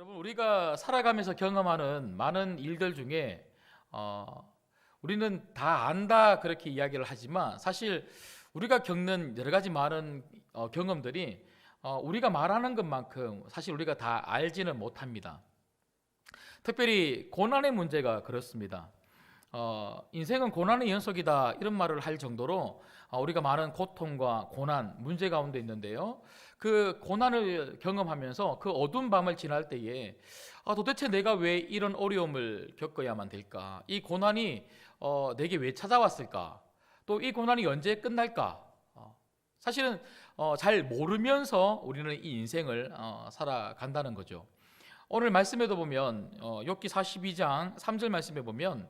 여러분, 우리가 살아가면서 경험하는 많은 일들 중에 우리는 다 안다 그렇게 이야기를 하지만 사실 우리가 겪는 여러 가지 많은 경험들이 우리가 말하는 것만큼 사실 우리가 다 알지는 못합니다. 특별히 고난의 문제가 그렇습니다. 인생은 고난의 연속이다 이런 말을 할 정도로 우리가 많은 고통과 고난, 문제 가운데 있는데요. 그 고난을 경험하면서 그 어두운 밤을 지날 때에 도대체 내가 왜 이런 어려움을 겪어야만 될까? 이 고난이 내게 왜 찾아왔을까? 또 이 고난이 언제 끝날까? 사실은 잘 모르면서 우리는 이 인생을 살아간다는 거죠. 오늘 말씀에도 보면 욥기 42장 3절 말씀에 보면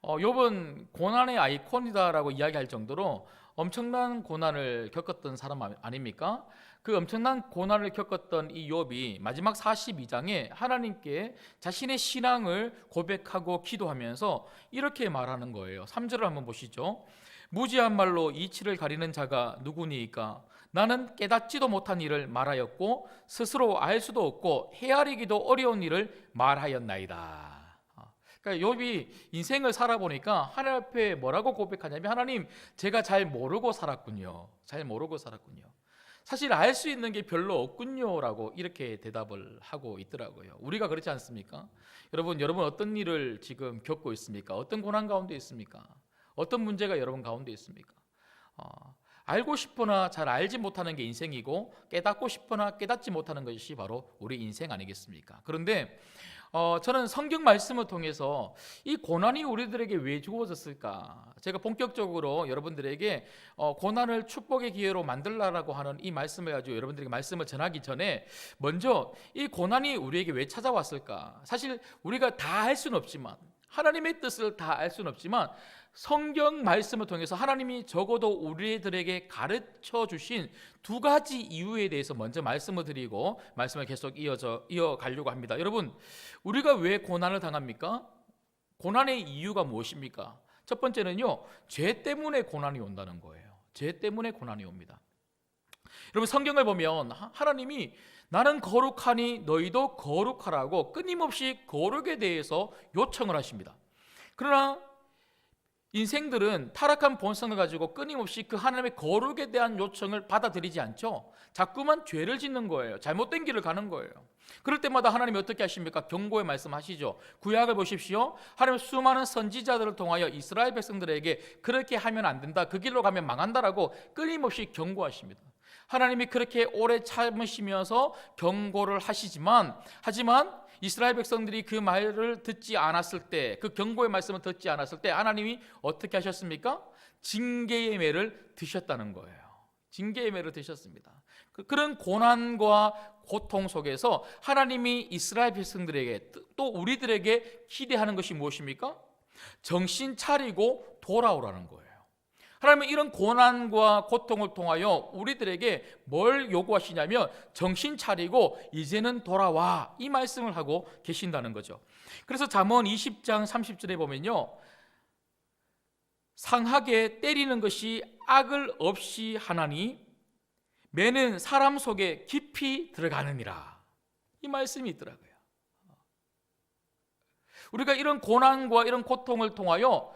욥은 고난의 아이콘이다라고 이야기할 정도로 엄청난 고난을 겪었던 사람 아닙니까? 그 엄청난 고난을 겪었던 이 욥이 마지막 42장에 하나님께 자신의 신앙을 고백하고 기도하면서 이렇게 말하는 거예요. 3절을 한번 보시죠. 무지한 말로 이치를 가리는 자가 누구니이까? 나는 깨닫지도 못한 일을 말하였고 스스로 알 수도 없고 헤아리기도 어려운 일을 말하였나이다. 그러니까 욥이 인생을 살아보니까 하나님 앞에 뭐라고 고백하냐면, 하나님, 제가 잘 모르고 살았군요. 잘 모르고 살았군요. 사실 알 수 있는 게 별로 없군요라고 이렇게 대답을 하고 있더라고요. 우리가 그렇지 않습니까? 여러분 어떤 일을 지금 겪고 있습니까? 어떤 고난 가운데 있습니까? 어떤 문제가 여러분 가운데 있습니까? 알고 싶으나 잘 알지 못하는 게 인생이고, 깨닫고 싶으나 깨닫지 못하는 것이 바로 우리 인생 아니겠습니까? 그런데 저는 성경 말씀을 통해서 이 고난이 우리들에게 왜 주어졌을까? 제가 본격적으로 여러분들에게 고난을 축복의 기회로 만들라라고 하는 이 말씀을 가지고 여러분들에게 말씀을 전하기 전에 먼저 이 고난이 우리에게 왜 찾아왔을까? 사실 우리가 다 할 수는 없지만, 하나님의 뜻을 다 알 수는 없지만 성경 말씀을 통해서 하나님이 적어도 우리들에게 가르쳐 주신 두 가지 이유에 대해서 먼저 말씀을 드리고 말씀을 계속 이어가려고 합니다. 여러분, 우리가 왜 고난을 당합니까? 고난의 이유가 무엇입니까? 첫 번째는요, 죄 때문에 고난이 온다는 거예요. 죄 때문에 고난이 옵니다. 여러분, 성경을 보면 하나님이 나는 거룩하니 너희도 거룩하라고 끊임없이 거룩에 대해서 요청을 하십니다. 그러나 인생들은 타락한 본성을 가지고 끊임없이 그 하나님의 거룩에 대한 요청을 받아들이지 않죠. 자꾸만 죄를 짓는 거예요. 잘못된 길을 가는 거예요. 그럴 때마다 하나님이 어떻게 하십니까? 경고의 말씀하시죠. 구약을 보십시오. 하나님 수많은 선지자들을 통하여 이스라엘 백성들에게 그렇게 하면 안 된다, 그 길로 가면 망한다라고 끊임없이 경고하십니다. 하나님이 그렇게 오래 참으시면서 경고를 하시지만, 하지만 이스라엘 백성들이 그 말을 듣지 않았을 때, 그 경고의 말씀을 듣지 않았을 때 하나님이 어떻게 하셨습니까? 징계의 매를 드셨다는 거예요. 징계의 매를 드셨습니다. 그런 고난과 고통 속에서 하나님이 이스라엘 백성들에게, 또 우리들에게 기대하는 것이 무엇입니까? 정신 차리고 돌아오라는 거예요. 하나님은 이런 고난과 고통을 통하여 우리들에게 뭘 요구하시냐면, 정신 차리고 이제는 돌아와, 이 말씀을 하고 계신다는 거죠. 그래서 잠언 20장 30절에 보면요, 상하게 때리는 것이 악을 없이 하나니 매는 사람 속에 깊이 들어가느니라, 이 말씀이 있더라고요. 우리가 이런 고난과 이런 고통을 통하여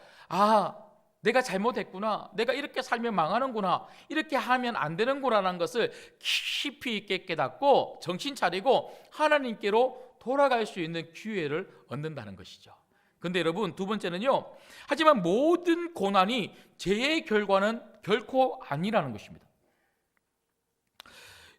내가 잘못했구나, 내가 이렇게 살면 망하는구나, 이렇게 하면 안 되는구나라는 것을 깊이 있게 깨닫고 정신 차리고 하나님께로 돌아갈 수 있는 기회를 얻는다는 것이죠. 그런데 여러분, 두 번째는요, 하지만 모든 고난이 죄의 결과는 결코 아니라는 것입니다.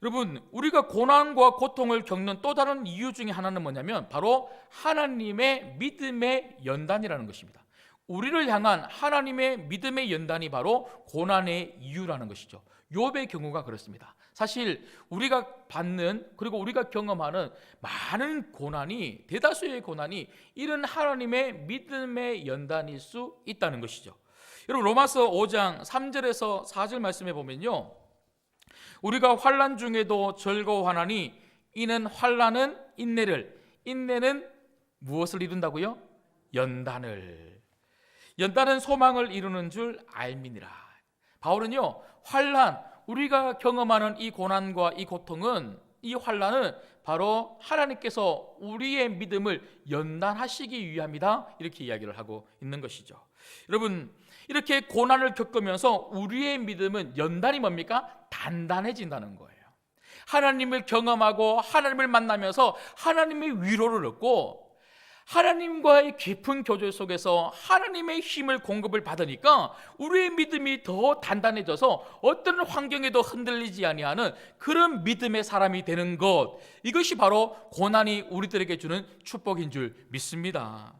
여러분, 우리가 고난과 고통을 겪는 또 다른 이유 중에 하나는 뭐냐면 바로 하나님의 믿음의 연단이라는 것입니다. 우리를 향한 하나님의 믿음의 연단이 바로 고난의 이유라는 것이죠. 욥의 경우가 그렇습니다. 사실 우리가 받는, 그리고 우리가 경험하는 많은 고난이, 대다수의 고난이 이런 하나님의 믿음의 연단일 수 있다는 것이죠. 여러분, 로마서 5장 3절에서 4절 말씀해 보면요, 우리가 환난 중에도 즐거워하나니 이는 환난은 인내를, 인내는 무엇을 이룬다고요? 연단은 소망을 이루는 줄 알미니라. 바울은요, 환난, 우리가 경험하는 이 고난과 이 고통은 이 환난은 바로 하나님께서 우리의 믿음을 연단하시기 위함이다, 이렇게 이야기를 하고 있는 것이죠. 여러분, 이렇게 고난을 겪으면서 우리의 믿음은 연단이 뭡니까? 단단해진다는 거예요. 하나님을 경험하고 하나님을 만나면서 하나님의 위로를 얻고 하나님과의 깊은 교제 속에서 하나님의 힘을 공급을 받으니까 우리의 믿음이 더 단단해져서 어떤 환경에도 흔들리지 아니하는 그런 믿음의 사람이 되는 것, 이것이 바로 고난이 우리들에게 주는 축복인 줄 믿습니다.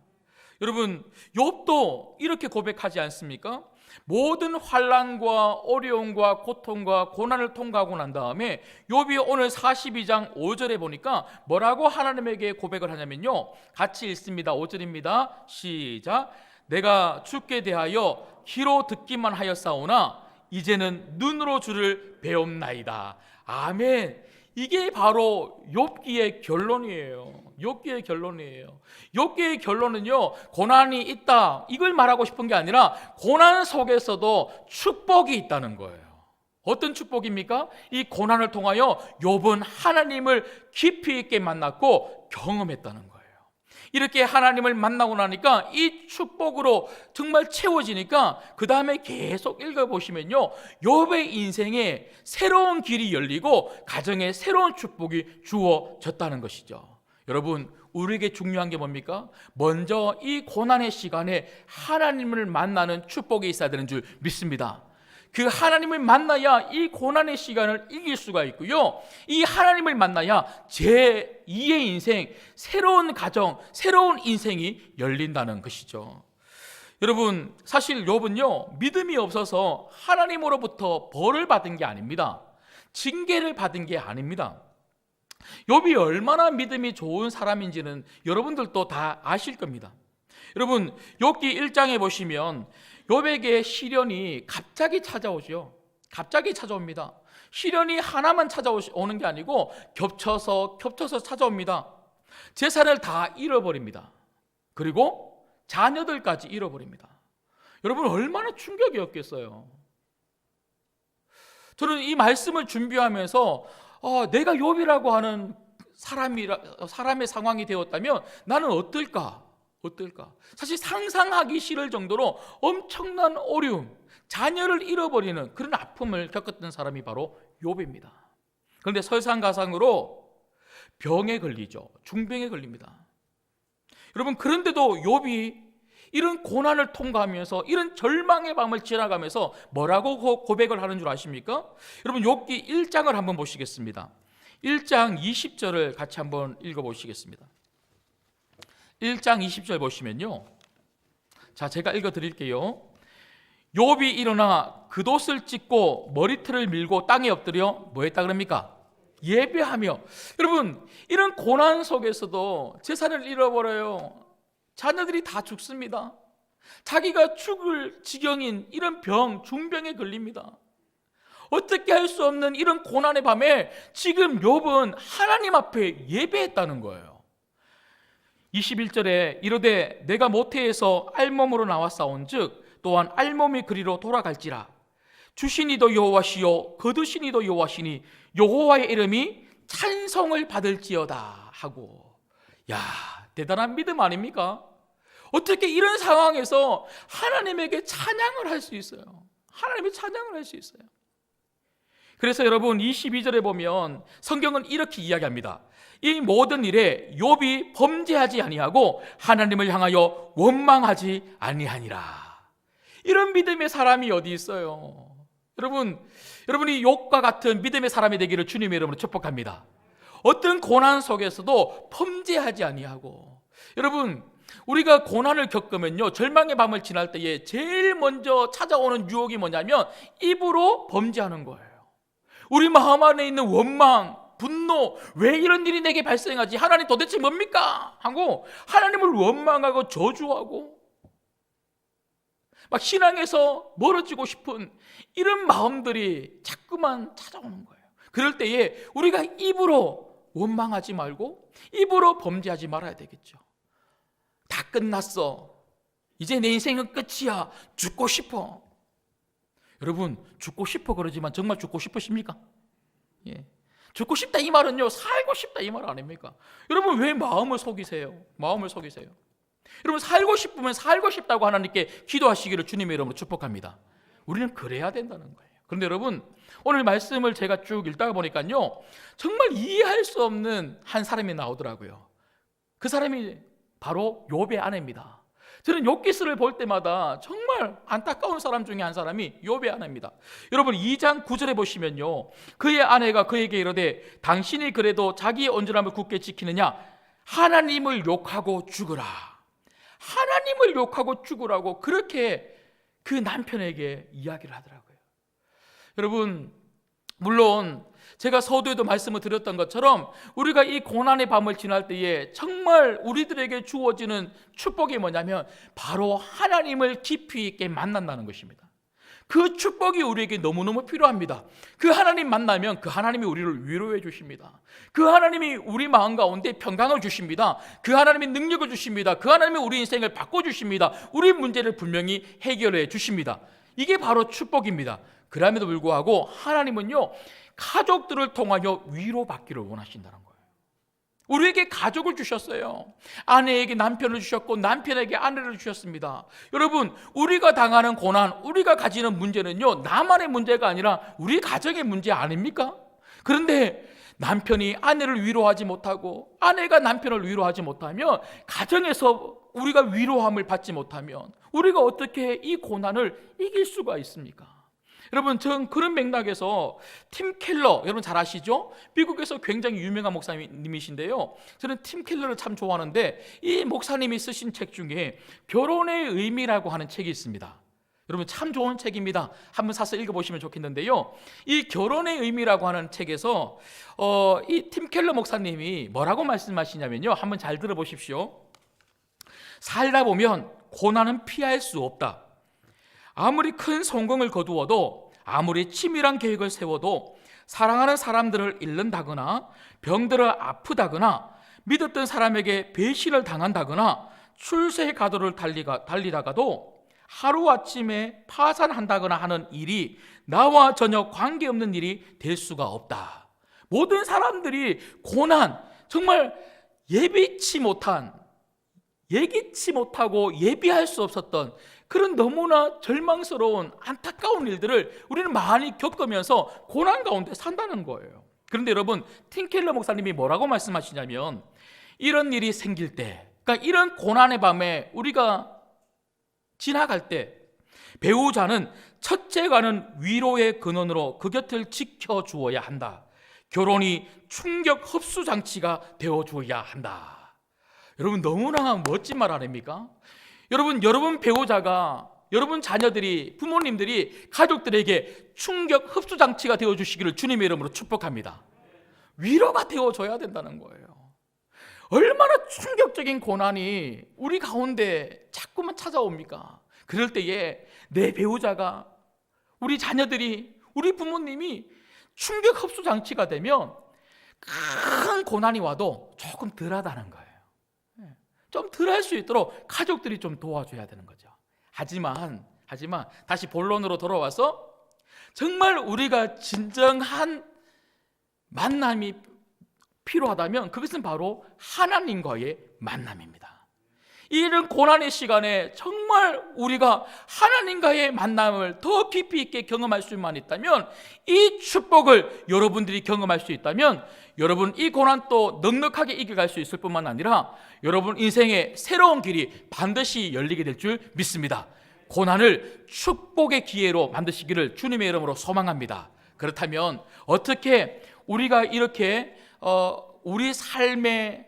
여러분, 욥도 이렇게 고백하지 않습니까? 모든 환난과 어려움과 고통과 고난을 통과하고 난 다음에 욥이 오늘 42장 5절에 보니까 뭐라고 하나님에게 고백을 하냐면요, 같이 읽습니다. 5절입니다. 시작. 내가 주께 대하여 귀로 듣기만 하였사오나 이제는 눈으로 주를 배옵나이다. 아멘. 이게 바로 욥기의 결론이에요. 욥기의 결론이에요. 욥기의 결론은요, 고난이 있다, 이걸 말하고 싶은 게 아니라 고난 속에서도 축복이 있다는 거예요. 어떤 축복입니까? 이 고난을 통하여 욥은 하나님을 깊이 있게 만났고 경험했다는 거예요. 이렇게 하나님을 만나고 나니까 이 축복으로 정말 채워지니까 그 다음에 계속 읽어보시면요, 욥의 인생에 새로운 길이 열리고 가정에 새로운 축복이 주어졌다는 것이죠. 여러분, 우리에게 중요한 게 뭡니까? 먼저 이 고난의 시간에 하나님을 만나는 축복이 있어야 되는 줄 믿습니다. 그 하나님을 만나야 이 고난의 시간을 이길 수가 있고요, 이 하나님을 만나야 제2의 인생, 새로운 가정, 새로운 인생이 열린다는 것이죠. 여러분, 사실 욥은요, 믿음이 없어서 하나님으로부터 벌을 받은 게 아닙니다. 징계를 받은 게 아닙니다. 욥이 얼마나 믿음이 좋은 사람인지는 여러분들도 다 아실 겁니다. 여러분, 욥기 1장에 보시면 욥에게 시련이 갑자기 찾아오죠. 갑자기 찾아옵니다. 시련이 하나만 찾아오는 게 아니고 겹쳐서 찾아옵니다. 재산을 다 잃어버립니다. 그리고 자녀들까지 잃어버립니다. 여러분, 얼마나 충격이었겠어요. 저는 이 말씀을 준비하면서 내가 욥이라고 하는 사람의 상황이 되었다면 나는 어떨까? 사실 상상하기 싫을 정도로 엄청난 어려움, 자녀를 잃어버리는 그런 아픔을 겪었던 사람이 바로 욥입니다. 그런데 설상가상으로 병에 걸리죠. 중병에 걸립니다. 여러분, 그런데도 욥이 이런 고난을 통과하면서 이런 절망의 밤을 지나가면서 뭐라고 고백을 하는 줄 아십니까? 여러분, 욥기 1장을 한번 보시겠습니다. 1장 20절을 같이 한번 읽어보시겠습니다. 1장 20절 보시면요, 자, 제가 읽어드릴게요. 욥이 일어나 긋옷을 찢고 머리털을 밀고 땅에 엎드려 뭐 했다 그럽니까? 예배하며. 여러분, 이런 고난 속에서도 재산을 잃어버려요. 자녀들이 다 죽습니다. 자기가 죽을 지경인 이런 병, 중병에 걸립니다. 어떻게 할 수 없는 이런 고난의 밤에 지금 욥은 하나님 앞에 예배했다는 거예요. 21절에 이르되 내가 모태에서 알몸으로 나왔사온즉 또한 알몸이 그리로 돌아갈지라. 주신 이도 여호와시요 거두신 이도 여호와시니 여호와의 이름이 찬송을 받을지어다 하고. 야, 대단한 믿음 아닙니까? 어떻게 이런 상황에서 하나님에게 찬양을 할 수 있어요? 하나님의 찬양을 할 수 있어요. 그래서 여러분, 22절에 보면 성경은 이렇게 이야기합니다. 이 모든 일에 욥이 범죄하지 아니하고 하나님을 향하여 원망하지 아니하니라. 이런 믿음의 사람이 어디 있어요? 여러분이 욥과 같은 믿음의 사람이 되기를 주님의 이름으로 축복합니다. 어떤 고난 속에서도 범죄하지 아니하고. 여러분, 우리가 고난을 겪으면요, 절망의 밤을 지날 때에 제일 먼저 찾아오는 유혹이 뭐냐면 입으로 범죄하는 거예요. 우리 마음 안에 있는 원망, 분노, 왜 이런 일이 내게 발생하지? 하나님 도대체 뭡니까? 하고 하나님을 원망하고 저주하고 막 신앙에서 멀어지고 싶은 이런 마음들이 자꾸만 찾아오는 거예요. 그럴 때에 우리가 입으로 원망하지 말고 입으로 범죄하지 말아야 되겠죠. 다 끝났어. 이제 내 인생은 끝이야. 죽고 싶어. 여러분, 죽고 싶어 그러지만 정말 죽고 싶으십니까? 예. 죽고 싶다 이 말은요, 살고 싶다 이 말 아닙니까? 여러분 왜 마음을 속이세요? 마음을 속이세요. 여러분 살고 싶으면 살고 싶다고 하나님께 기도하시기를 주님의 이름으로 축복합니다. 우리는 그래야 된다는 거예요. 그런데 여러분 오늘 말씀을 제가 쭉 읽다가 보니까요, 정말 이해할 수 없는 한 사람이 나오더라고요. 그 사람이 바로 욥의 아내입니다. 저는 욥기서를 볼 때마다 정말 안타까운 사람 중에 한 사람이 욥의 아내입니다. 여러분 2장 9절에 보시면요, 그의 아내가 그에게 이르되 당신이 그래도 자기의 온전함을 굳게 지키느냐? 하나님을 욕하고 죽으라. 하나님을 욕하고 죽으라고 그렇게 그 남편에게 이야기를 하더라고요. 여러분 물론 제가 서두에도 말씀을 드렸던 것처럼 우리가 이 고난의 밤을 지날 때에 정말 우리들에게 주어지는 축복이 뭐냐면 바로 하나님을 깊이 있게 만난다는 것입니다. 그 축복이 우리에게 너무너무 필요합니다. 그 하나님 만나면 그 하나님이 우리를 위로해 주십니다. 그 하나님이 우리 마음 가운데 평강을 주십니다. 그 하나님이 능력을 주십니다. 그 하나님이 우리 인생을 바꿔주십니다. 우리 문제를 분명히 해결해 주십니다. 이게 바로 축복입니다. 그럼에도 불구하고 하나님은요, 가족들을 통하여 위로받기를 원하신다는 거예요. 우리에게 가족을 주셨어요. 아내에게 남편을 주셨고 남편에게 아내를 주셨습니다. 여러분 우리가 당하는 고난, 우리가 가지는 문제는요, 나만의 문제가 아니라 우리 가정의 문제 아닙니까? 그런데 남편이 아내를 위로하지 못하고 아내가 남편을 위로하지 못하면, 가정에서 우리가 위로함을 받지 못하면 우리가 어떻게 이 고난을 이길 수가 있습니까? 여러분 전 그런 맥락에서 팀 켈러, 여러분 잘 아시죠? 미국에서 굉장히 유명한 목사님이신데요, 저는 팀 켈러를 참 좋아하는데 이 목사님이 쓰신 책 중에 결혼의 의미라고 하는 책이 있습니다. 여러분 참 좋은 책입니다. 한번 사서 읽어보시면 좋겠는데요, 이 결혼의 의미라고 하는 책에서 이 팀 켈러 목사님이 뭐라고 말씀하시냐면요, 한번 잘 들어보십시오. 살다 보면 고난은 피할 수 없다. 아무리 큰 성공을 거두어도, 아무리 치밀한 계획을 세워도 사랑하는 사람들을 잃는다거나 병들어 아프다거나 믿었던 사람에게 배신을 당한다거나 출세 가도를 달리다가도 하루아침에 파산한다거나 하는 일이 나와 전혀 관계없는 일이 될 수가 없다. 모든 사람들이 고난, 정말 예기치 못하고 예비할 수 없었던 그런 너무나 절망스러운 안타까운 일들을 우리는 많이 겪으면서 고난 가운데 산다는 거예요. 그런데 여러분 팀 켈러 목사님이 뭐라고 말씀하시냐면, 이런 일이 생길 때, 그러니까 이런 고난의 밤에 우리가 지나갈 때 배우자는 첫째가는 위로의 근원으로 그 곁을 지켜주어야 한다. 결혼이 충격 흡수 장치가 되어주어야 한다. 여러분 너무나 멋진 말 아닙니까? 여러분 배우자가, 여러분 자녀들이, 부모님들이 가족들에게 충격 흡수 장치가 되어주시기를 주님의 이름으로 축복합니다. 위로가 되어줘야 된다는 거예요. 얼마나 충격적인 고난이 우리 가운데 자꾸만 찾아옵니까? 그럴 때에 내 배우자가, 우리 자녀들이, 우리 부모님이 충격 흡수 장치가 되면 큰 고난이 와도 조금 덜하다는 거예요. 좀 덜 할 수 있도록 가족들이 좀 도와줘야 되는 거죠. 하지만 다시 본론으로 돌아와서 정말 우리가 진정한 만남이 필요하다면 그것은 바로 하나님과의 만남입니다. 이런 고난의 시간에 정말 우리가 하나님과의 만남을 더 깊이 있게 경험할 수만 있다면, 이 축복을 여러분들이 경험할 수 있다면 여러분 이 고난도 넉넉하게 이겨갈 수 있을 뿐만 아니라 여러분 인생의 새로운 길이 반드시 열리게 될 줄 믿습니다. 고난을 축복의 기회로 만드시기를 주님의 이름으로 소망합니다. 그렇다면 어떻게 우리가 이렇게 우리 삶에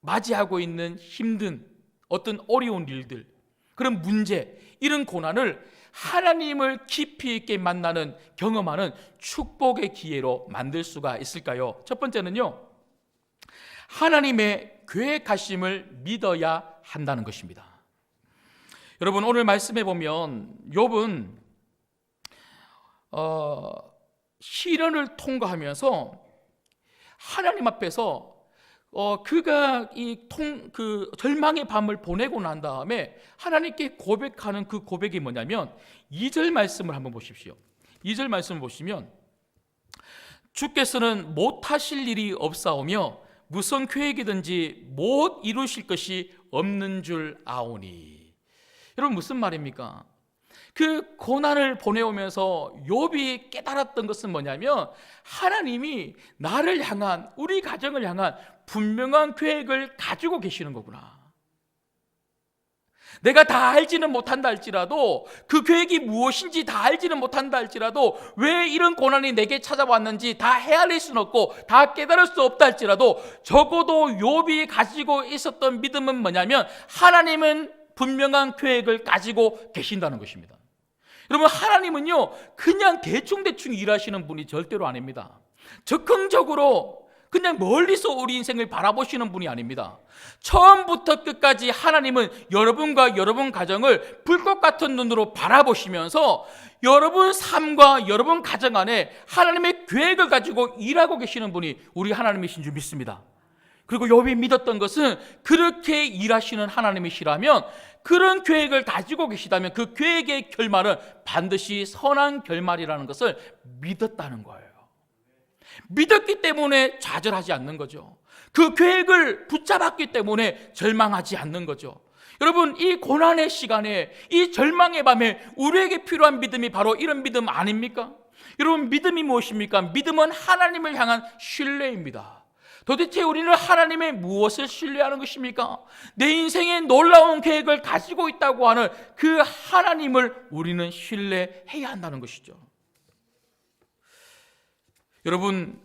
맞이하고 있는 힘든 어떤 어려운 일들, 그런 문제, 이런 고난을 하나님을 깊이 있게 만나는, 경험하는 축복의 기회로 만들 수가 있을까요? 첫 번째는요, 하나님의 계획하심을 믿어야 한다는 것입니다. 여러분 오늘 말씀해 보면 욥은 시련을 통과하면서 하나님 앞에서 그가 그 절망의 밤을 보내고 난 다음에 하나님께 고백하는 그 고백이 뭐냐면 2절 말씀을 한번 보십시오. 2절 말씀을 보시면 주께서는 못하실 일이 없사오며 무슨 계획이든지 못 이루실 것이 없는 줄 아오니. 여러분, 무슨 말입니까? 그 고난을 보내오면서 욥이 깨달았던 것은 뭐냐면, 하나님이 나를 향한, 우리 가정을 향한 분명한 계획을 가지고 계시는 거구나. 내가 다 알지는 못한다 할지라도, 그 계획이 무엇인지 다 알지는 못한다 할지라도, 왜 이런 고난이 내게 찾아왔는지 다 헤아릴 수는 없고 다 깨달을 수 없다 할지라도, 적어도 욥이 가지고 있었던 믿음은 뭐냐면, 하나님은 분명한 계획을 가지고 계신다는 것입니다. 여러분, 하나님은요 그냥 대충대충 일하시는 분이 절대로 아닙니다. 적극적으로 그냥 멀리서 우리 인생을 바라보시는 분이 아닙니다. 처음부터 끝까지 하나님은 여러분과 여러분 가정을 불꽃 같은 눈으로 바라보시면서 여러분 삶과 여러분 가정 안에 하나님의 계획을 가지고 일하고 계시는 분이 우리 하나님이신 줄 믿습니다. 그리고 욥이 믿었던 것은, 그렇게 일하시는 하나님이시라면, 그런 계획을 가지고 계시다면 그 계획의 결말은 반드시 선한 결말이라는 것을 믿었다는 거예요. 믿었기 때문에 좌절하지 않는 거죠. 그 계획을 붙잡았기 때문에 절망하지 않는 거죠. 여러분, 이 고난의 시간에, 이 절망의 밤에 우리에게 필요한 믿음이 바로 이런 믿음 아닙니까? 여러분, 믿음이 무엇입니까? 믿음은 하나님을 향한 신뢰입니다. 도대체 우리는 하나님의 무엇을 신뢰하는 것입니까? 내 인생에 놀라운 계획을 가지고 있다고 하는 그 하나님을 우리는 신뢰해야 한다는 것이죠. 여러분,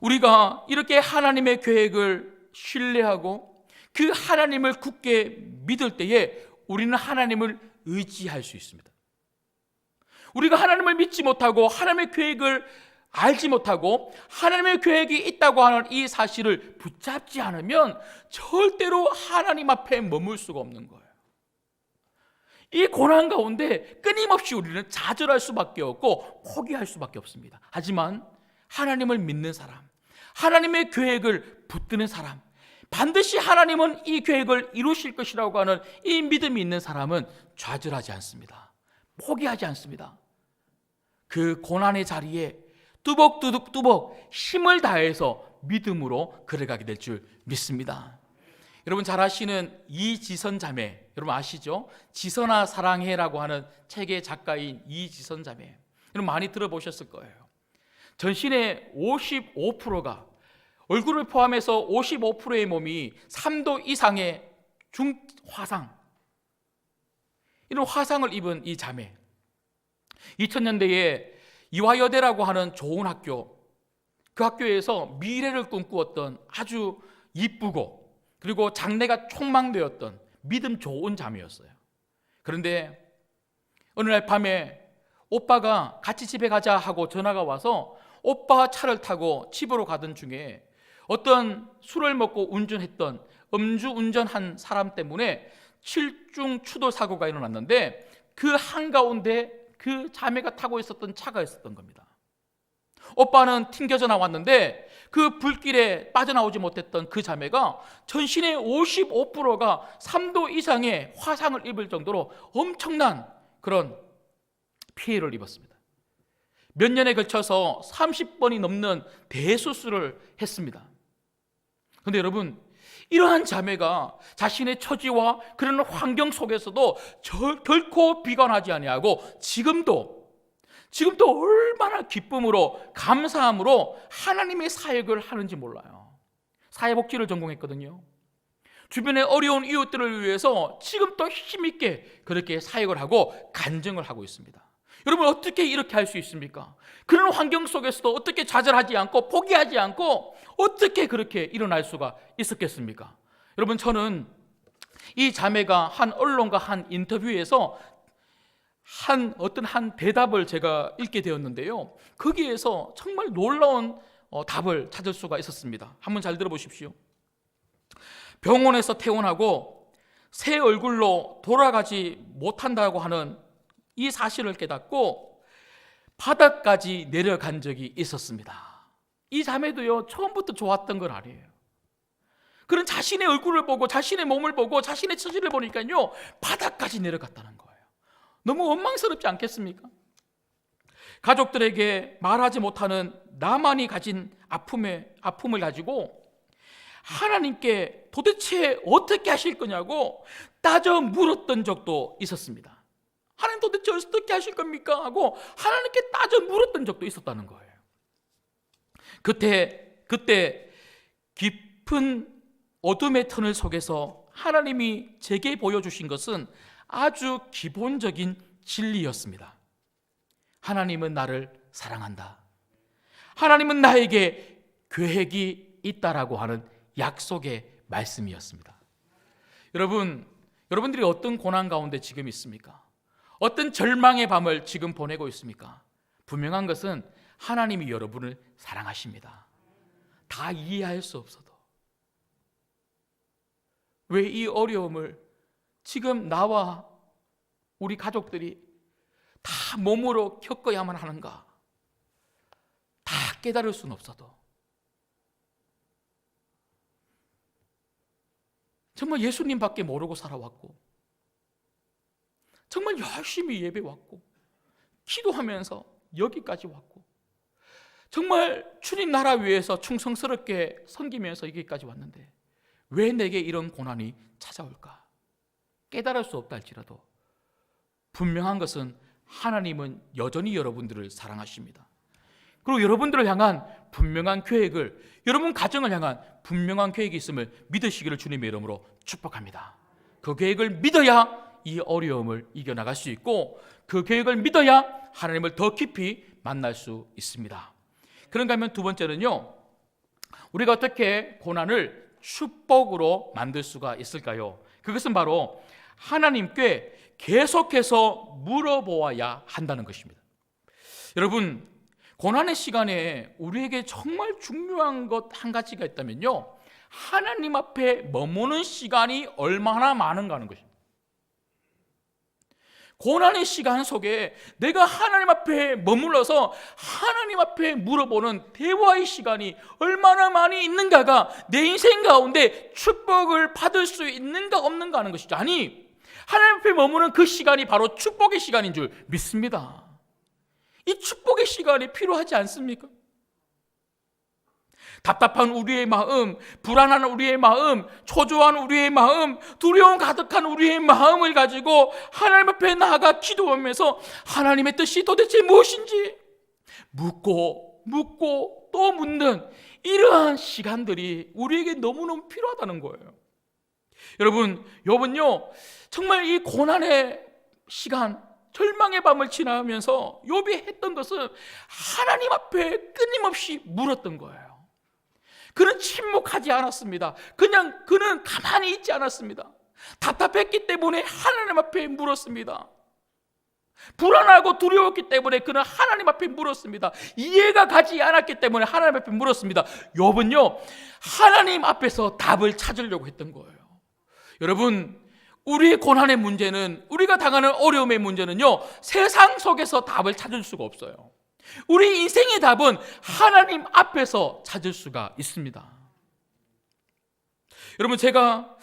우리가 이렇게 하나님의 계획을 신뢰하고 그 하나님을 굳게 믿을 때에 우리는 하나님을 의지할 수 있습니다. 우리가 하나님을 믿지 못하고 하나님의 계획을 알지 못하고 하나님의 계획이 있다고 하는 이 사실을 붙잡지 않으면 절대로 하나님 앞에 머물 수가 없는 거예요. 이 고난 가운데 끊임없이 우리는 좌절할 수밖에 없고 포기할 수밖에 없습니다. 하지만 하나님을 믿는 사람, 하나님의 계획을 붙드는 사람, 반드시 하나님은 이 계획을 이루실 것이라고 하는 이 믿음이 있는 사람은 좌절하지 않습니다. 포기하지 않습니다. 그 고난의 자리에 뚜벅뚜벅 힘을 다해서 믿음으로 걸어가게 될 줄 믿습니다. 여러분 잘 아시는 이지선 자매, 여러분 아시죠? 지선아 사랑해라고 하는 책의 작가인 이지선 자매, 여러분 많이 들어보셨을 거예요. 전신의 55%가, 얼굴을 포함해서 55%의 몸이 3도 이상의 중화상, 이런 화상을 입은 이 자매, 2000년대에 이화여대라고 하는 좋은 학교, 그 학교에서 미래를 꿈꾸었던 아주 이쁘고 그리고 장래가 촉망되었던 믿음 좋은 자매였어요. 그런데 어느 날 밤에 오빠가 같이 집에 가자 하고 전화가 와서 오빠가 차를 타고 집으로 가던 중에 어떤 술을 먹고 운전했던 음주운전한 사람 때문에 7중 추돌 사고가 일어났는데, 그 한가운데 그 자매가 타고 있었던 차가 있었던 겁니다. 오빠는 튕겨져 나왔는데 그 불길에 빠져나오지 못했던 그 자매가 전신의 55%가 3도 이상의 화상을 입을 정도로 엄청난 그런 피해를 입었습니다. 몇 년에 걸쳐서 30번이 넘는 대수술을 했습니다. 그런데 여러분, 이러한 자매가 자신의 처지와 그런 환경 속에서도 결코 비관하지 아니하고 지금도 얼마나 기쁨으로 감사함으로 하나님의 사역을 하는지 몰라요. 사회복지를 전공했거든요. 주변의 어려운 이웃들을 위해서 지금도 힘있게 그렇게 사역을 하고 간증을 하고 있습니다. 여러분 어떻게 이렇게 할 수 있습니까? 그런 환경 속에서도 어떻게 좌절하지 않고 포기하지 않고 어떻게 그렇게 일어날 수가 있었겠습니까? 여러분, 저는 이 자매가 한 언론과 한 인터뷰에서 어떤 한 대답을 제가 읽게 되었는데요, 거기에서 정말 놀라운 답을 찾을 수가 있었습니다. 한번 잘 들어보십시오. 병원에서 퇴원하고 새 얼굴로 돌아가지 못한다고 하는 이 사실을 깨닫고 바닥까지 내려간 적이 있었습니다. 이 자매도요, 처음부터 좋았던 건 아니에요. 그런 자신의 얼굴을 보고 자신의 몸을 보고 자신의 처지를 보니까요, 바닥까지 내려갔다는 거예요. 너무 원망스럽지 않겠습니까? 가족들에게 말하지 못하는 나만이 가진 아픔을 가지고 하나님께 도대체 어떻게 하실 거냐고 따져 물었던 적도 있었습니다. 하나님 도대체 어떻게 하실 겁니까? 하고 하나님께 따져 물었던 적도 있었다는 거예요. 그때 깊은 어둠의 터널 속에서 하나님이 제게 보여주신 것은 아주 기본적인 진리였습니다. 하나님은 나를 사랑한다. 하나님은 나에게 계획이 있다라고 하는 약속의 말씀이었습니다. 여러분들이 어떤 고난 가운데 지금 있습니까? 어떤 절망의 밤을 지금 보내고 있습니까? 분명한 것은 하나님이 여러분을 사랑하십니다. 다 이해할 수 없어도 왜 이 어려움을 지금 나와 우리 가족들이 다 몸으로 겪어야만 하는가? 다 깨달을 수는 없어도 정말 예수님밖에 모르고 살아왔고 정말 열심히 예배 왔고 기도하면서 여기까지 왔고 정말 주님 나라 위해서 충성스럽게 섬기면서 여기까지 왔는데 왜 내게 이런 고난이 찾아올까? 깨달을 수 없다 할지라도 분명한 것은 하나님은 여전히 여러분들을 사랑하십니다. 그리고 여러분들을 향한 분명한 계획을, 여러분 가정을 향한 분명한 계획이 있음을 믿으시기를 주님의 이름으로 축복합니다. 그 계획을 믿어야 이 어려움을 이겨나갈 수 있고 그 계획을 믿어야 하나님을 더 깊이 만날 수 있습니다. 그런가 하면 두 번째는요, 우리가 어떻게 고난을 축복으로 만들 수가 있을까요? 그것은 바로 하나님께 계속해서 물어보아야 한다는 것입니다. 여러분, 고난의 시간에 우리에게 정말 중요한 것 한 가지가 있다면요, 하나님 앞에 머무는 시간이 얼마나 많은가 하는 것입니다. 고난의 시간 속에 내가 하나님 앞에 머물러서 하나님 앞에 물어보는 대화의 시간이 얼마나 많이 있는가가 내 인생 가운데 축복을 받을 수 있는가 없는가 하는 것이죠. 아니, 하나님 앞에 머무는 그 시간이 바로 축복의 시간인 줄 믿습니다. 이 축복의 시간이 필요하지 않습니까? 답답한 우리의 마음, 불안한 우리의 마음, 초조한 우리의 마음, 두려움 가득한 우리의 마음을 가지고 하나님 앞에 나아가 기도하면서 하나님의 뜻이 도대체 무엇인지 묻고 또 묻는 이러한 시간들이 우리에게 너무너무 필요하다는 거예요. 여러분, 욥은요 정말 이 고난의 시간, 절망의 밤을 지나면서 욥이 했던 것은 하나님 앞에 끊임없이 물었던 거예요. 그는 침묵하지 않았습니다. 그는 가만히 있지 않았습니다. 답답했기 때문에 하나님 앞에 물었습니다. 불안하고 두려웠기 때문에 그는 하나님 앞에 물었습니다. 이해가 가지 않았기 때문에 하나님 앞에 물었습니다. 욥은요 하나님 앞에서 답을 찾으려고 했던 거예요. 여러분, 우리의 고난의 문제는, 우리가 당하는 어려움의 문제는요 세상 속에서 답을 찾을 수가 없어요. 우리 인생의 답은 하나님 앞에서 찾을 수가 있습니다. 여러분, 제가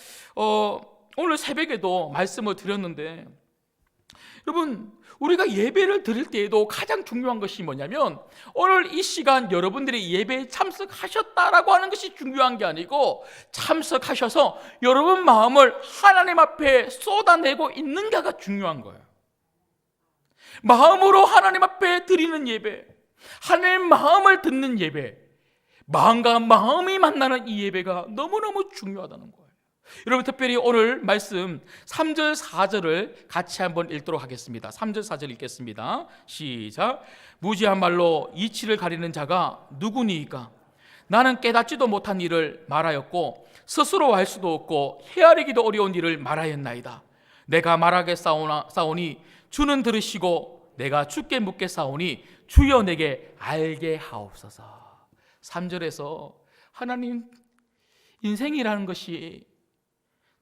오늘 새벽에도 말씀을 드렸는데, 여러분, 우리가 예배를 드릴 때에도 가장 중요한 것이 뭐냐면 오늘 이 시간 여러분들이 예배에 참석하셨다라고 하는 것이 중요한 게 아니고 참석하셔서 여러분 마음을 하나님 앞에 쏟아내고 있는가가 중요한 거예요. 마음으로 하나님 앞에 드리는 예배, 하나님 마음을 듣는 예배, 마음과 마음이 만나는 이 예배가 너무너무 중요하다는 거예요. 여러분, 특별히 오늘 말씀 3절 4절을 같이 한번 읽도록 하겠습니다. 3절 4절 읽겠습니다. 시작. 무지한 말로 이치를 가리는 자가 누구니이까? 나는 깨닫지도 못한 일을 말하였고 스스로 할 수도 없고 헤아리기도 어려운 일을 말하였나이다. 내가 말하게 싸우니 주는 들으시고 내가 주께 묻게 싸우니 주여 내게 알게 하옵소서. 3절에서 하나님, 인생이라는 것이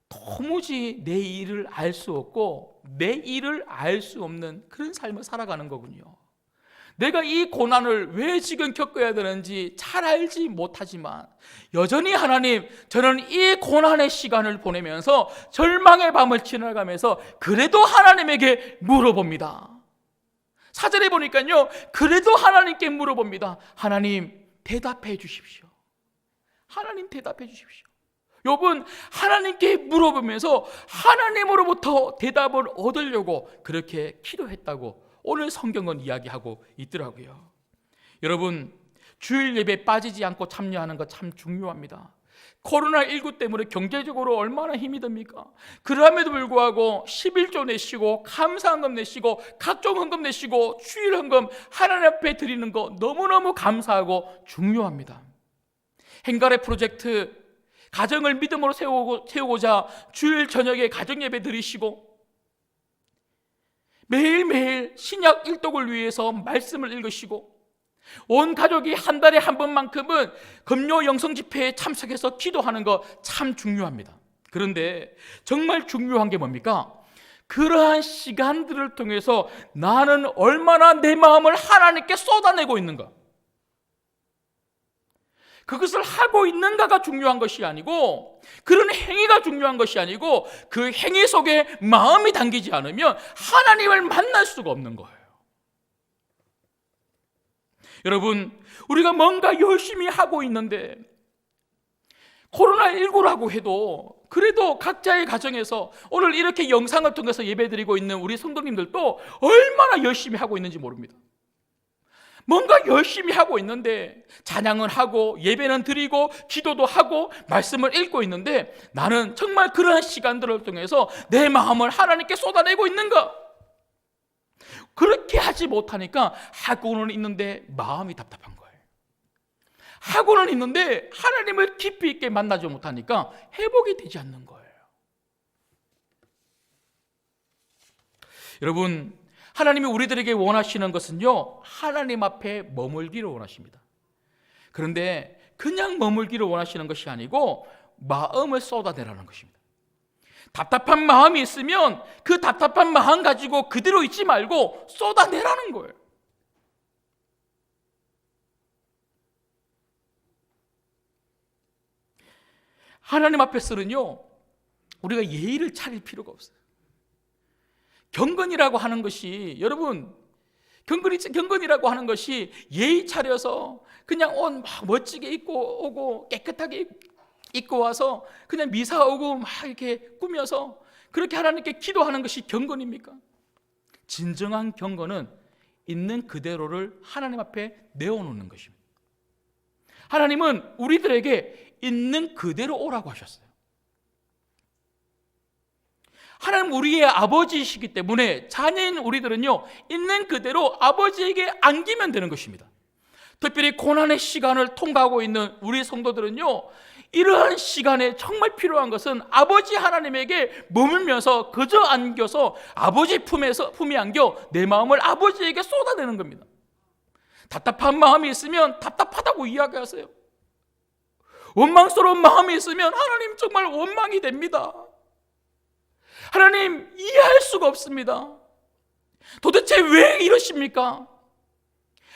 도무지 내 일을 알 수 없고 내 일을 알 수 없는 그런 삶을 살아가는 거군요. 내가 이 고난을 왜 지금 겪어야 되는지 잘 알지 못하지만 여전히 하나님, 저는 이 고난의 시간을 보내면서 절망의 밤을 지나가면서 그래도 하나님에게 물어봅니다. 4절에 보니까요, 그래도 하나님께 물어봅니다. 하나님 대답해 주십시오. 하나님 대답해 주십시오. 욥은 하나님께 물어보면서 하나님으로부터 대답을 얻으려고 그렇게 기도했다고 오늘 성경은 이야기하고 있더라고요. 여러분, 주일 예배에 빠지지 않고 참여하는 것 참 중요합니다. 코로나19 때문에 경제적으로 얼마나 힘이 듭니까? 그럼에도 불구하고 11조 내시고 감사헌금 내시고 각종 헌금 내시고 주일 헌금 하나님 앞에 드리는 거 너무너무 감사하고 중요합니다. 행가래 프로젝트 가정을 믿음으로 세우고자 주일 저녁에 가정 예배 드리시고 매일매일 신약 일독을 위해서 말씀을 읽으시고 온 가족이 한 달에 한 번만큼은 금요 영성 집회에 참석해서 기도하는 거 참 중요합니다. 그런데 정말 중요한 게 뭡니까? 그러한 시간들을 통해서 나는 얼마나 내 마음을 하나님께 쏟아내고 있는가, 그것을 하고 있는가가 중요한 것이 아니고, 그런 행위가 중요한 것이 아니고, 그 행위 속에 마음이 담기지 않으면 하나님을 만날 수가 없는 거예요. 여러분, 우리가 뭔가 열심히 하고 있는데 코로나19라고 해도 그래도 각자의 가정에서 오늘 이렇게 영상을 통해서 예배드리고 있는 우리 성도님들도 얼마나 열심히 하고 있는지 모릅니다. 뭔가 열심히 하고 있는데 찬양은 하고 예배는 드리고 기도도 하고 말씀을 읽고 있는데 나는 정말 그러한 시간들을 통해서 내 마음을 하나님께 쏟아내고 있는가? 그렇게 하지 못하니까 하고는 있는데 마음이 답답한 거예요. 하고는 있는데 하나님을 깊이 있게 만나지 못하니까 회복이 되지 않는 거예요. 여러분, 하나님이 우리들에게 원하시는 것은요, 하나님 앞에 머물기를 원하십니다. 그런데 그냥 머물기를 원하시는 것이 아니고 마음을 쏟아내라는 것입니다. 답답한 마음이 있으면 그 답답한 마음 가지고 그대로 있지 말고 쏟아내라는 거예요. 하나님 앞에서는요, 우리가 예의를 차릴 필요가 없어요. 경건이라고 하는 것이, 여러분, 경건이라고 하는 것이 예의 차려서 그냥 옷 막 멋지게 입고 오고 깨끗하게 입고 와서 그냥 미사 오고 막 이렇게 꾸며서 그렇게 하나님께 기도하는 것이 경건입니까? 진정한 경건은 있는 그대로를 하나님 앞에 내어놓는 것입니다. 하나님은 우리들에게 있는 그대로 오라고 하셨어요. 하나님 우리의 아버지이시기 때문에 자녀인 우리들은요, 있는 그대로 아버지에게 안기면 되는 것입니다. 특별히 고난의 시간을 통과하고 있는 우리 성도들은요, 이러한 시간에 정말 필요한 것은 아버지 하나님에게 머물면서 그저 안겨서 아버지 품에 안겨 내 마음을 아버지에게 쏟아내는 겁니다. 답답한 마음이 있으면 답답하다고 이야기하세요. 원망스러운 마음이 있으면 하나님 정말 원망이 됩니다. 하나님 이해할 수가 없습니다. 도대체 왜 이러십니까?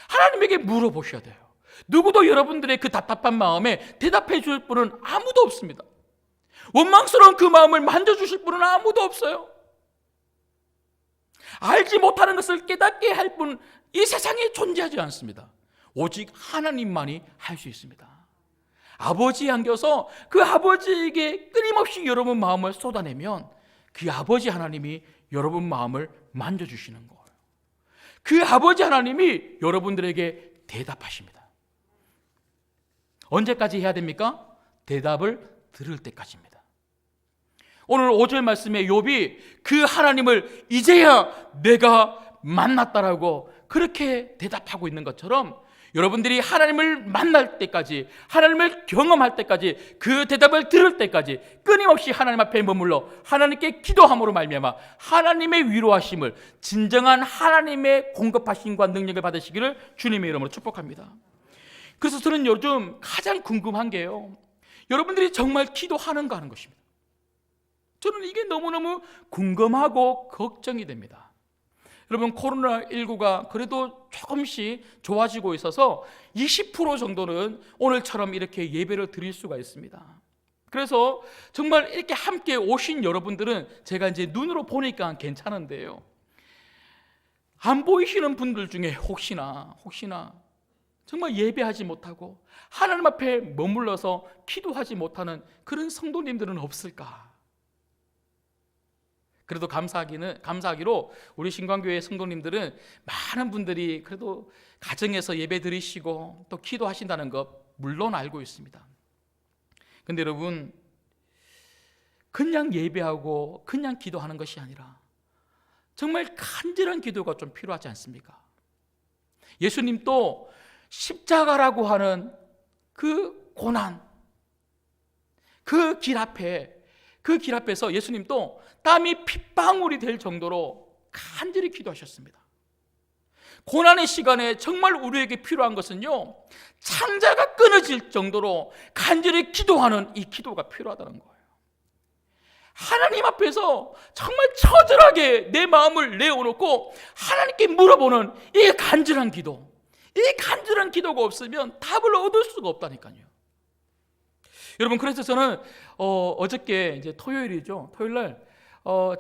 하나님에게 물어보셔야 돼요. 누구도 여러분들의 그 답답한 마음에 대답해 줄 분은 아무도 없습니다. 원망스러운 그 마음을 만져주실 분은 아무도 없어요. 알지 못하는 것을 깨닫게 할 분, 이 세상에 존재하지 않습니다. 오직 하나님만이 할 수 있습니다. 아버지에 안겨서 그 아버지에게 끊임없이 여러분 마음을 쏟아내면 그 아버지 하나님이 여러분 마음을 만져주시는 거예요. 그 아버지 하나님이 여러분들에게 대답하십니다. 언제까지 해야 됩니까? 대답을 들을 때까지입니다. 오늘 5절 말씀에 욥이 그 하나님을 이제야 내가 만났다라고 그렇게 대답하고 있는 것처럼 여러분들이 하나님을 만날 때까지, 하나님을 경험할 때까지, 그 대답을 들을 때까지 끊임없이 하나님 앞에 머물러 하나님께 기도함으로 말미암아 하나님의 위로하심을, 진정한 하나님의 공급하심과 능력을 받으시기를 주님의 이름으로 축복합니다. 그래서 저는 요즘 가장 궁금한 게요, 여러분들이 정말 기도하는가 하는 것입니다. 저는 이게 너무너무 궁금하고 걱정이 됩니다. 여러분, 코로나19가 그래도 조금씩 좋아지고 있어서 20% 정도는 오늘처럼 이렇게 예배를 드릴 수가 있습니다. 그래서 정말 이렇게 함께 오신 여러분들은 제가 이제 눈으로 보니까 괜찮은데요, 안 보이시는 분들 중에 혹시나 정말 예배하지 못하고 하나님 앞에 머물러서 기도하지 못하는 그런 성도님들은 없을까? 그래도 감사하기로 우리 신광교회 성도님들은 많은 분들이 그래도 가정에서 예배 드리시고 또 기도하신다는 것 물론 알고 있습니다. 근데 여러분, 그냥 예배하고 그냥 기도하는 것이 아니라 정말 간절한 기도가 좀 필요하지 않습니까? 예수님도 십자가라고 하는 그 고난, 그 길 앞에서 예수님도 땀이 핏방울이 될 정도로 간절히 기도하셨습니다. 고난의 시간에 정말 우리에게 필요한 것은요, 창자가 끊어질 정도로 간절히 기도하는 이 기도가 필요하다는 거예요. 하나님 앞에서 정말 처절하게 내 마음을 내어놓고 하나님께 물어보는 이 간절한 기도, 이 간절한 기도가 없으면 답을 얻을 수가 없다니까요. 여러분, 그래서 저는 어저께 이제 토요일이죠. 토요일날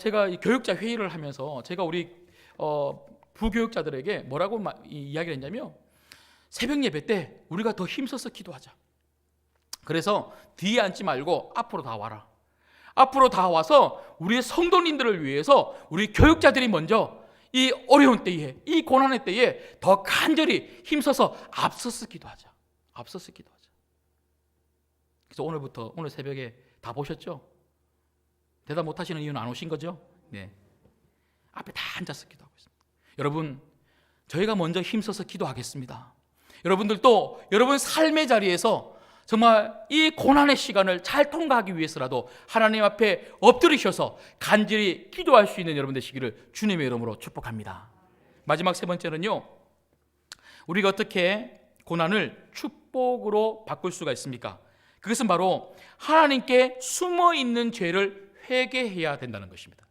제가 이 교육자 회의를 하면서 제가 우리 부교육자들에게 뭐라고 이야기를 했냐면, 새벽 예배 때 우리가 더 힘써서 기도하자. 그래서 뒤에 앉지 말고 앞으로 다 와라. 앞으로 다 와서 우리 성도님들을 위해서 우리 교육자들이 먼저 이 어려운 때에, 이 고난의 때에 더 간절히 힘써서 앞서서 기도하자. 앞서서 기도하자. 그래서 오늘 새벽에 다 보셨죠? 대답 못 하시는 이유는 안 오신 거죠? 네. 앞에 다 앉아서 기도하고 있습니다. 여러분, 저희가 먼저 힘써서 기도하겠습니다. 여러분들도 여러분 삶의 자리에서 정말 이 고난의 시간을 잘 통과하기 위해서라도 하나님 앞에 엎드리셔서 간절히 기도할 수 있는 여러분 되시기를 주님의 이름으로 축복합니다. 마지막 세 번째는요, 우리가 어떻게 고난을 축복으로 바꿀 수가 있습니까? 그것은 바로 하나님께 숨어있는 죄를 회개해야 된다는 것입니다.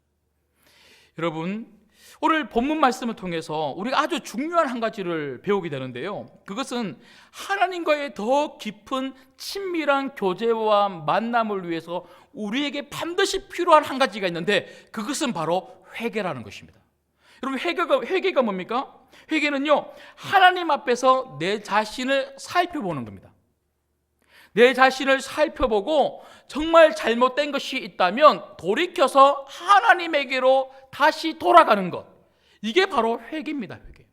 여러분, 오늘 본문 말씀을 통해서 우리가 아주 중요한 한 가지를 배우게 되는데요, 그것은 하나님과의 더 깊은 친밀한 교제와 만남을 위해서 우리에게 반드시 필요한 한 가지가 있는데, 그것은 바로 회개라는 것입니다. 여러분, 회개가 뭡니까? 회개는요, 하나님 앞에서 내 자신을 살펴보는 겁니다. 내 자신을 살펴보고 정말 잘못된 것이 있다면 돌이켜서 하나님에게로 다시 돌아가는 것, 이게 바로 회개입니다. 회개.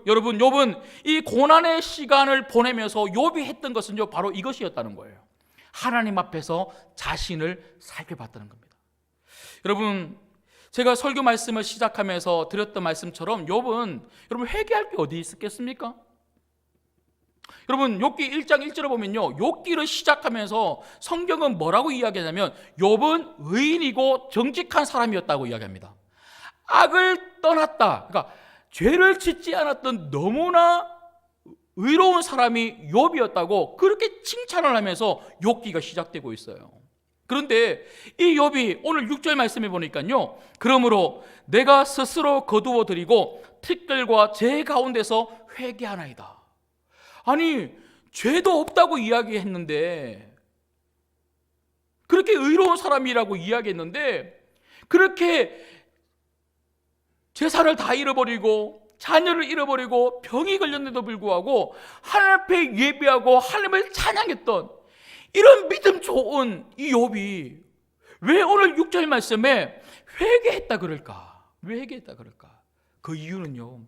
여러분, 욥은 이 고난의 시간을 보내면서 욥이 했던 것은요, 바로 이것이었다는 거예요. 하나님 앞에서 자신을 살펴봤다는 겁니다. 여러분, 제가 설교 말씀을 시작하면서 드렸던 말씀처럼 욥은 여러분 회개할 게 어디 있었겠습니까? 여러분, 욥기 1장 1절에 보면요, 욥기를 시작하면서 성경은 뭐라고 이야기하냐면 욥은 의인이고 정직한 사람이었다고 이야기합니다. 악을 떠났다, 그러니까 죄를 짓지 않았던 너무나 의로운 사람이 욥이었다고 그렇게 칭찬을 하면서 욥기가 시작되고 있어요. 그런데 이 욥이 오늘 6절 말씀에 보니까요, 그러므로 내가 스스로 거두어 드리고 티끌과 제 가운데서 회개하나이다. 아니, 죄도 없다고 이야기했는데, 그렇게 의로운 사람이라고 이야기했는데, 그렇게 재산을 다 잃어버리고 자녀를 잃어버리고 병이 걸렸는데도 불구하고 하나님 앞에 예배하고 하나님을 찬양했던 이런 믿음 좋은 이 욥이 왜 오늘 6절 말씀에 회개했다 그럴까? 왜 회개했다 그럴까? 그 이유는요,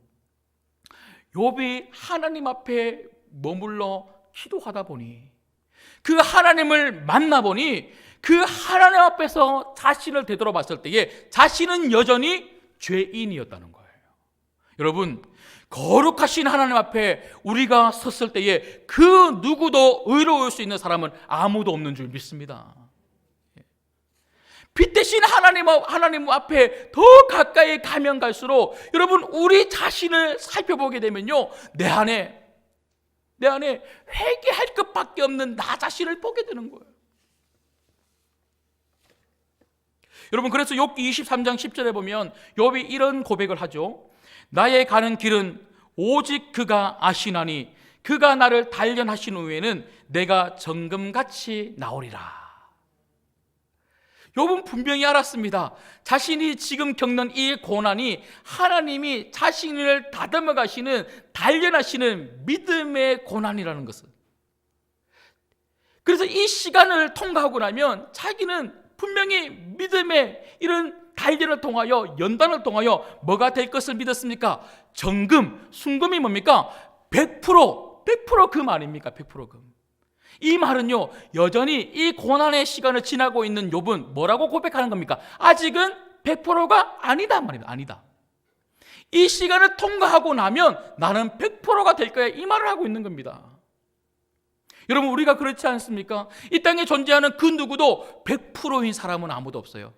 욥이 하나님 앞에 머물러 기도하다 보니, 그 하나님을 만나보니 그 하나님 앞에서 자신을 되돌아봤을 때에 자신은 여전히 죄인이었다는 거예요. 여러분, 거룩하신 하나님 앞에 우리가 섰을 때에 그 누구도 의로울 수 있는 사람은 아무도 없는 줄 믿습니다. 빛 대신 하나님 앞에 더 가까이 가면 갈수록 여러분, 우리 자신을 살펴보게 되면요, 내 안에 회개할 것밖에 없는 나 자신을 보게 되는 거예요. 여러분, 그래서 욥기 23장 10절에 보면 욥이 이런 고백을 하죠. 나의 가는 길은 오직 그가 아시나니 그가 나를 단련하신 후에는 내가 정금같이 나오리라. 욥은 분명히 알았습니다. 자신이 지금 겪는 이 고난이 하나님이 자신을 다듬어 가시는, 단련하시는 믿음의 고난이라는 것을. 그래서 이 시간을 통과하고 나면 자기는 분명히 믿음의 이런 단련을 통하여, 연단을 통하여 뭐가 될 것을 믿었습니까? 정금, 순금이 뭡니까? 100% 금 아닙니까? 100% 금. 이 말은요, 여전히 이 고난의 시간을 지나고 있는 욥은 뭐라고 고백하는 겁니까? 아직은 100%가 아니다 말입니다. 아니다. 이 시간을 통과하고 나면 나는 100%가 될 거야, 이 말을 하고 있는 겁니다. 여러분, 우리가 그렇지 않습니까? 이 땅에 존재하는 그 누구도 100%인 사람은 아무도 없어요.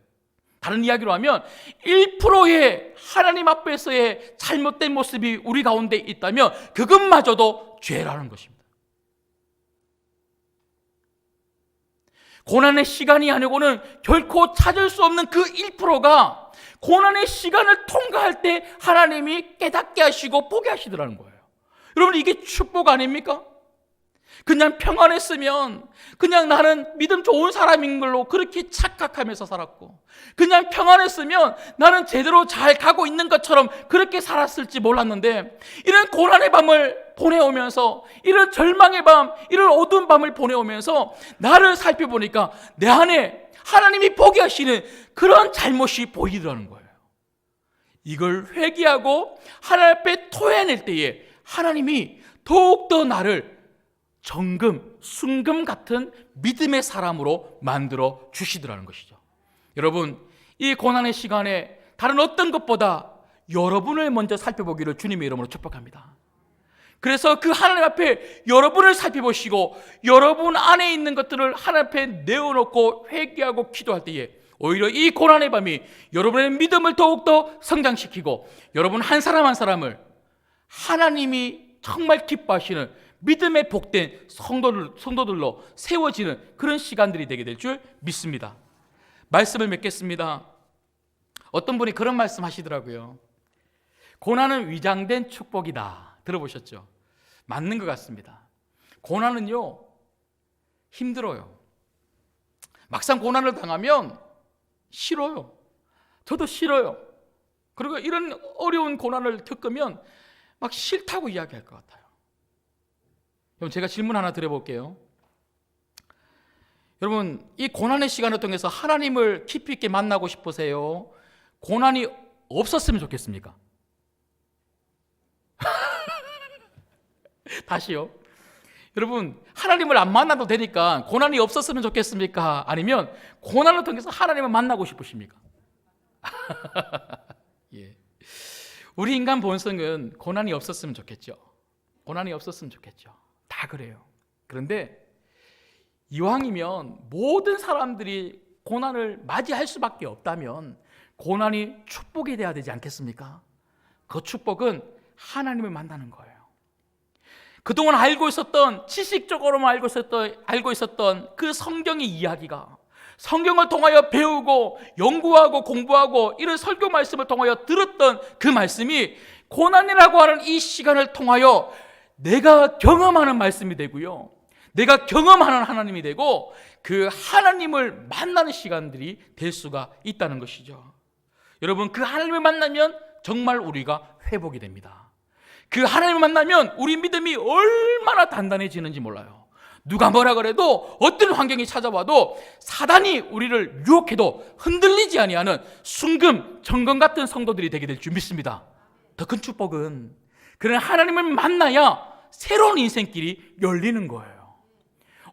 다른 이야기로 하면 1%의 하나님 앞에서의 잘못된 모습이 우리 가운데 있다면 그것마저도 죄라는 것입니다. 고난의 시간이 아니고는 결코 찾을 수 없는 그 1%가 고난의 시간을 통과할 때 하나님이 깨닫게 하시고 보게 하시더라는 거예요. 여러분, 이게 축복 아닙니까? 그냥 평안했으면 그냥 나는 믿음 좋은 사람인 걸로 그렇게 착각하면서 살았고, 그냥 평안했으면 나는 제대로 잘 가고 있는 것처럼 그렇게 살았을지 몰랐는데, 이런 고난의 밤을 보내오면서, 이런 절망의 밤, 이런 어두운 밤을 보내오면서 나를 살펴보니까 내 안에 하나님이 보게 하시는 그런 잘못이 보이더라는 거예요. 이걸 회개하고 하나님 앞에 토해낼 때에 하나님이 더욱더 나를 정금, 순금 같은 믿음의 사람으로 만들어 주시더라는 것이죠. 여러분, 이 고난의 시간에 다른 어떤 것보다 여러분을 먼저 살펴보기를 주님의 이름으로 축복합니다. 그래서 그 하나님 앞에 여러분을 살펴보시고 여러분 안에 있는 것들을 하나님 앞에 내어놓고 회개하고 기도할 때에 오히려 이 고난의 밤이 여러분의 믿음을 더욱더 성장시키고 여러분 한 사람 한 사람을 하나님이 정말 기뻐하시는 믿음의 복된 성도들로 세워지는 그런 시간들이 되게 될 줄 믿습니다. 말씀을 맺겠습니다. 어떤 분이 그런 말씀 하시더라고요. 고난은 위장된 축복이다. 들어보셨죠? 맞는 것 같습니다. 고난은요, 힘들어요. 막상 고난을 당하면 싫어요. 저도 싫어요. 그리고 이런 어려운 고난을 겪으면 막 싫다고 이야기할 것 같아요. 여러분, 제가 질문 하나 드려볼게요. 여러분, 이 고난의 시간을 통해서 하나님을 깊이 있게 만나고 싶으세요? 고난이 없었으면 좋겠습니까? 다시요. 여러분, 하나님을 안 만나도 되니까 고난이 없었으면 좋겠습니까? 아니면 고난을 통해서 하나님을 만나고 싶으십니까? 예. 우리 인간 본성은 고난이 없었으면 좋겠죠. 고난이 없었으면 좋겠죠. 다 그래요. 그런데 이왕이면 모든 사람들이 고난을 맞이할 수밖에 없다면 고난이 축복이 돼야 되지 않겠습니까? 그 축복은 하나님을 만나는 거예요. 그동안 알고 있었던, 지식적으로만 알고 있었던 그 성경의 이야기가, 성경을 통하여 배우고 연구하고 공부하고 이런 설교 말씀을 통하여 들었던 그 말씀이 고난이라고 하는 이 시간을 통하여 내가 경험하는 말씀이 되고요, 내가 경험하는 하나님이 되고 그 하나님을 만나는 시간들이 될 수가 있다는 것이죠. 여러분, 그 하나님을 만나면 정말 우리가 회복이 됩니다. 그 하나님을 만나면 우리 믿음이 얼마나 단단해지는지 몰라요. 누가 뭐라 그래도, 어떤 환경이 찾아와도 사단이 우리를 유혹해도 흔들리지 아니하는 순금, 정금 같은 성도들이 되게 될 줄 믿습니다. 더 큰 축복은 그런 하나님을 만나야 새로운 인생길이 열리는 거예요.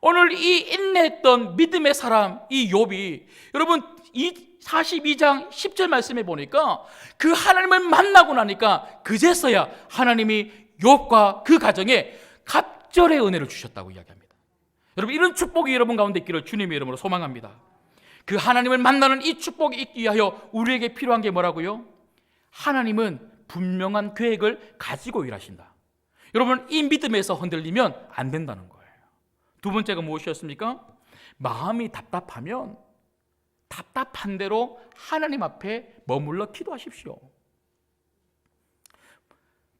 오늘 이 인내했던 믿음의 사람, 이 욥이, 여러분, 이 42장 10절 말씀에 보니까 그 하나님을 만나고 나니까 그제서야 하나님이 욥과 그 가정에 갑절의 은혜를 주셨다고 이야기합니다. 여러분, 이런 축복이 여러분 가운데 있기를 주님의 이름으로 소망합니다. 그 하나님을 만나는 이 축복이 있기 위하여 우리에게 필요한 게 뭐라고요? 하나님은 분명한 계획을 가지고 일하신다. 여러분, 이 믿음에서 흔들리면 안 된다는 거예요. 두 번째가 무엇이었습니까? 마음이 답답하면 답답한 대로 하나님 앞에 머물러 기도하십시오.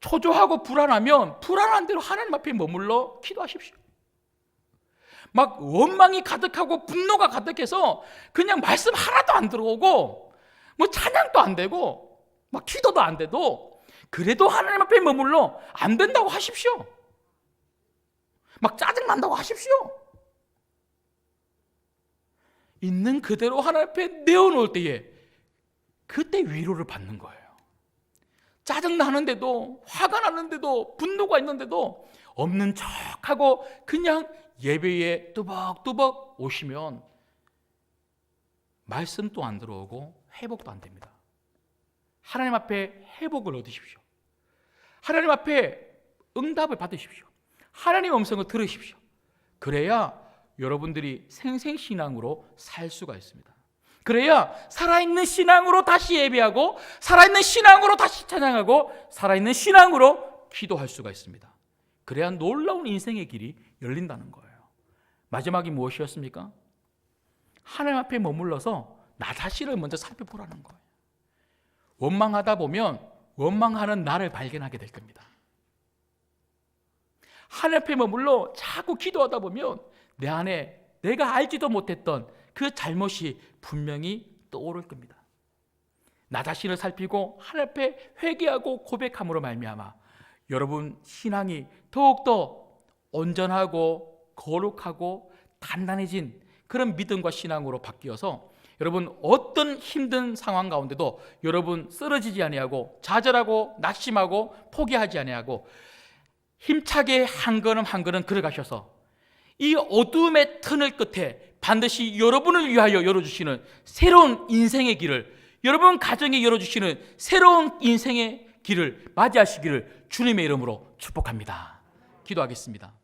초조하고 불안하면 불안한 대로 하나님 앞에 머물러 기도하십시오. 막 원망이 가득하고 분노가 가득해서 그냥 말씀 하나도 안 들어오고 뭐 찬양도 안 되고 막 기도도 안 돼도 그래도 하나님 앞에 머물러 안 된다고 하십시오. 막 짜증난다고 하십시오. 있는 그대로 하나님 앞에 내어놓을 때에 그때 위로를 받는 거예요. 짜증나는데도 화가 나는데도 분노가 있는데도 없는 척하고 그냥 예배에 뚜벅뚜벅 오시면 말씀도 안 들어오고 회복도 안 됩니다. 하나님 앞에 회복을 얻으십시오. 하나님 앞에 응답을 받으십시오. 하나님 음성을 들으십시오. 그래야 여러분들이 생생신앙으로 살 수가 있습니다. 그래야 살아있는 신앙으로 다시 예배하고 살아있는 신앙으로 다시 찬양하고 살아있는 신앙으로 기도할 수가 있습니다. 그래야 놀라운 인생의 길이 열린다는 거예요. 마지막이 무엇이었습니까? 하나님 앞에 머물러서 나 자신을 먼저 살펴보라는 거예요. 원망하다 보면 원망하는 나를 발견하게 될 겁니다. 하나님 앞에 머물러 자꾸 기도하다 보면 내 안에 내가 알지도 못했던 그 잘못이 분명히 떠오를 겁니다. 나 자신을 살피고 하나님 앞에 회개하고 고백함으로 말미암아 여러분 신앙이 더욱더 온전하고 거룩하고 단단해진 그런 믿음과 신앙으로 바뀌어서 여러분 어떤 힘든 상황 가운데도 여러분 쓰러지지 아니하고 좌절하고 낙심하고 포기하지 아니하고 힘차게 한 걸음 한 걸음 걸어가셔서 이 어둠의 터널 끝에 반드시 여러분을 위하여 열어주시는 새로운 인생의 길을, 여러분 가정에 열어주시는 새로운 인생의 길을 맞이하시기를 주님의 이름으로 축복합니다. 기도하겠습니다.